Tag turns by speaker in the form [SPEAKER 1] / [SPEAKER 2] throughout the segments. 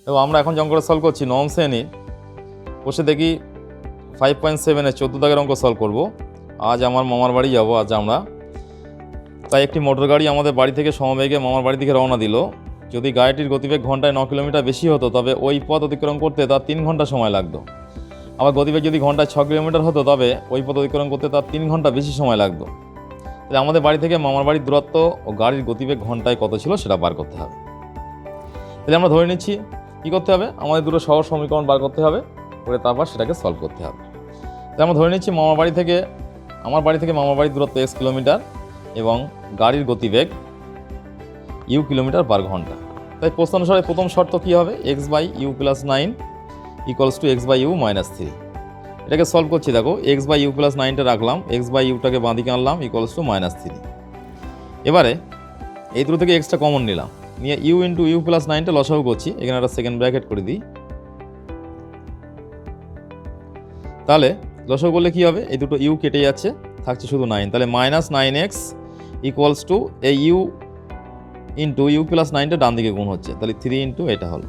[SPEAKER 1] এবং আমরা এখন যে অঙ্কটা সলভ করছি নবম শ্রেণী, বসে দেখি 5.7-এর 14 দাগের অঙ্ক সলভ করব। আজ আমার মামার বাড়ি যাব আজ আমরা। তাই একটি মোটর গাড়ি আমাদের বাড়ি থেকে সমবেগে মামার বাড়ি থেকে রওনা দিল। যদি গাড়িটির গতিবেগ ঘন্টায় 9 কিলোমিটার বেশি হতো তবে ওই পথ অতিক্রম করতে তার 3 ঘন্টা সময় লাগতো। আবার গতিবেগ যদি ঘন্টায় 6 কিলোমিটার হতো তবে ওই পথ অতিক্রম করতে তার 3 ঘন্টা বেশি সময় লাগতো। তাহলে আমাদের বাড়ি থেকে মামার বাড়ির দূরত্ব ও গাড়ির গতিবেগ ঘন্টায় কত ছিল সেটা বার করতে হবে। তাহলে আমরা ধরে নিচ্ছি কী করতে হবে, আমাদের দুটো সহজ সমীকরণ বার করতে হবে, করে তারপর সেটাকে সলভ করতে হবে। তাই আমরা ধরে নিচ্ছি আমার বাড়ি থেকে মামার বাড়ির দূরত্ব x কিলোমিটার এবং গাড়ির গতিবেগ u কিলোমিটার পার ঘন্টা। তাই প্রশ্ন অনুসারে প্রথম শর্ত কী হবে, x/u + 9 = x/u - 3। এটাকে সলভ করছি, দেখো x/u + 9টা রাখলাম, x/uটাকে বাঁদিকে আনলাম = -3। এবারে এই দুটো থেকে এক্সটা কমন নিলাম, নিয়ে u × u + 9টা লসাগু করছি, এখানে একটা সেকেন্ড ব্র্যাকেট করে দিই। তাহলে লসাগু করলে কী হবে, এই দুটো u কেটে যাচ্ছে, থাকছে শুধু 9। তাহলে -9x = এই u × u + 9টা ডান দিকে গুণ হচ্ছে, তাহলে 3 × এটা হলো।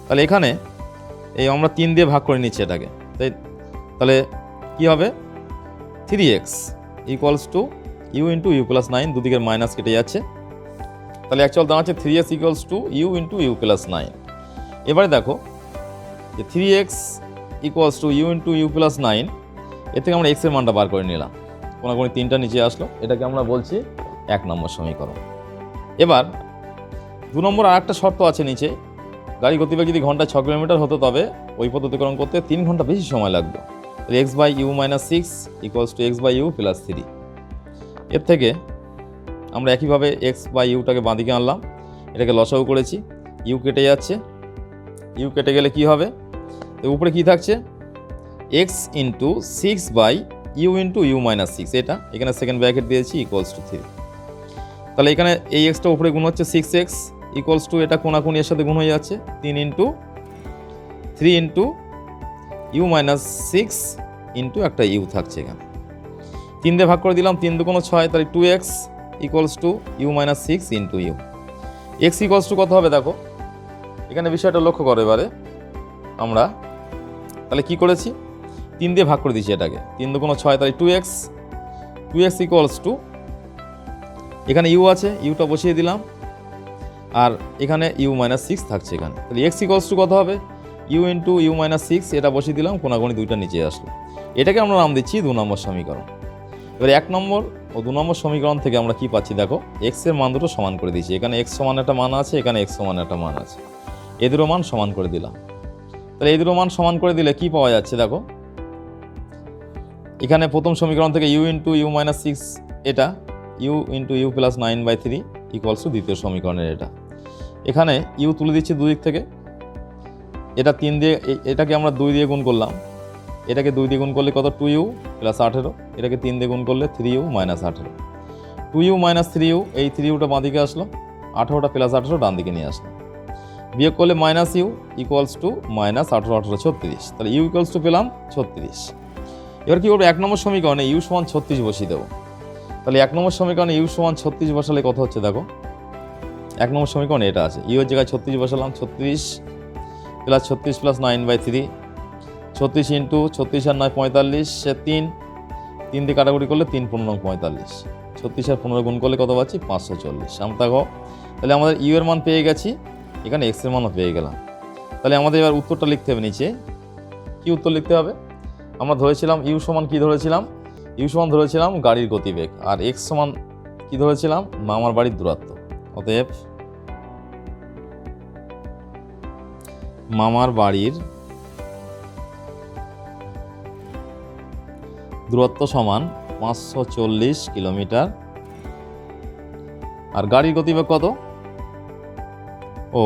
[SPEAKER 1] তাহলে এখানে এই আমরা 3 দিয়ে ভাগ করে নিচ্ছি এটাকে, তাহলে কী হবে 3x = u × u + 9, দুদিকের মাইনাস কেটে যাচ্ছে। তাহলে অ্যাকচুয়াল দাঁড়াচ্ছে 3x = u × u + 9। এবারে দেখো যে 3x = u × u + 9, এর থেকে আমরা x এর মানটা বার করে নিলাম, কোনাকুনি 3টা নিচে আসলো, এটাকে আমরা বলছি 1 নম্বর সমীকরণ। এবার 2 নম্বর আর একটা শর্ত আছে নিচে, গাড়ি গতিবেগ যদি ঘন্টায় 6 কিলোমিটার হতো তবে ওই পথ অতিক্রম করতে 3 ঘন্টা বেশি সময় লাগতো। তাহলে x/u - 6 = x/u + 3। এর থেকে আমরা একইভাবে x/uটাকে বাঁদিকে আনলাম, এটাকে লসাগু করেছি, u কেটে যাচ্ছে, u কেটে গেলে কি হবে, তো উপরে কি থাকছে x × 6/u × u - 6, এটা এখানে সেকেন্ড ব্র্যাকেট দিয়েছি =3। তাহলে এখানে এই এক্সটা উপরে গুণ হচ্ছে 6x = এটা কোনাকুনি এর সাথে গুণ হয়ে যাচ্ছে 3 × 3 × u - 6 একটা u থাকছে, এখানে 3 দিয়ে ভাগ করে দিলাম, 3 × 2 = 6, তাহলে 2x = u - 6 × u। x = কত হবে দেখো, এখানে বিষয়টা লক্ষ্য করো। এবারে আমরা তাহলে কি করেছি, 3 দিয়ে ভাগ করে দিচ্ছি এটাকে, 3 × 2 = 6, তাহলে 2x = এখানে u আছে, uটা বসিয়ে দিলাম, আর এখানে u - 6 থাকছে এখানে। তাহলে x = কত হবে, u × u - 6, এটা বসিয়ে দিলাম, কোনাকুনি 2টা নিচে আসলো, এটাকে আমরা নাম দিচ্ছি 2 নম্বর সমীকরণ। এবার 1 নম্বর ও 2 নম্বর সমীকরণ থেকে আমরা কি পাচ্ছি দেখো, x এর মান দুটো সমান করে দিয়েছি, এখানে x সমান একটা মান আছে, এখানে x সমান একটা মান আছে, এই দুটো মান সমান করে দিলাম। তাহলে এই দুটো মান সমান করে দিলে কি পাওয়া যাচ্ছে দেখো, এখানে প্রথম সমীকরণ থেকে u × u - 6, এটা u × u + 9/3 = দ্বিতীয় সমীকরণের এটা। এখানে u তুলে দিচ্ছি দুদিক থেকে, এটা 3 দিয়ে, এটাকে আমরা 2 দিয়ে গুণ করলাম, এটাকে 2 দিয়ে গুণ করলে কত 2u + 18, এটাকে 3 দিয়ে গুণ করলে 3u - 18, 2u - 3u, এই 3uটা বাঁ দিকে আসলো, 18টা + 18 ডান দিকে নিয়ে আসলো, বিয়োগ করলে -u = -18 = 36, তাহলে u পেলাম 36। এবার কি করবো, 1 নম্বর সমীকরণে u = 36 বসিয়ে দেবো। তাহলে 1 নম্বর সমীকরণে u = 36 বসালে কত হচ্ছে দেখো, 1 নম্বর সমীকরণে এটা আছে, u এর জায়গায় 36 বসালাম, 36 + 36 + 9/3, 36 × 36 আর 9 45, 3 দিয়ে কাটাকুটি করলে 3 × 15 = 45, 36 আর 15 গুণ করলে কত পাচ্ছি 540। আমরা দেখো তাহলে আমাদের u এর মান পেয়ে গেছি, এখানে x এর মানও পেয়ে গেলাম। তাহলে আমাদের এবার উত্তরটা লিখতে হবে নিচে, কি উত্তর লিখতে হবে, আমরা ধরেছিলাম u সমান কি ধরেছিলাম, u সমান ধরেছিলাম গাড়ির গতিবেগ, আর x সমান কি ধরেছিলাম মামার বাড়ির দূরত্ব। অতএব মামার বাড়ির দূরত্ব সমান 540 কিলোমিটার, আর গাড়ির গতিবেগ কত, ও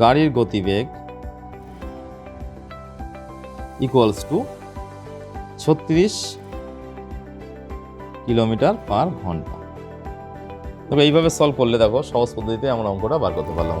[SPEAKER 1] গাড়ির গতিবেগ = 36 কিলোমিটার পার ঘন্টা। তবে এইভাবে সলভ করলে দেখো সহজ পদ্ধতিতে আমরা অঙ্কটা বার করতে পারলাম।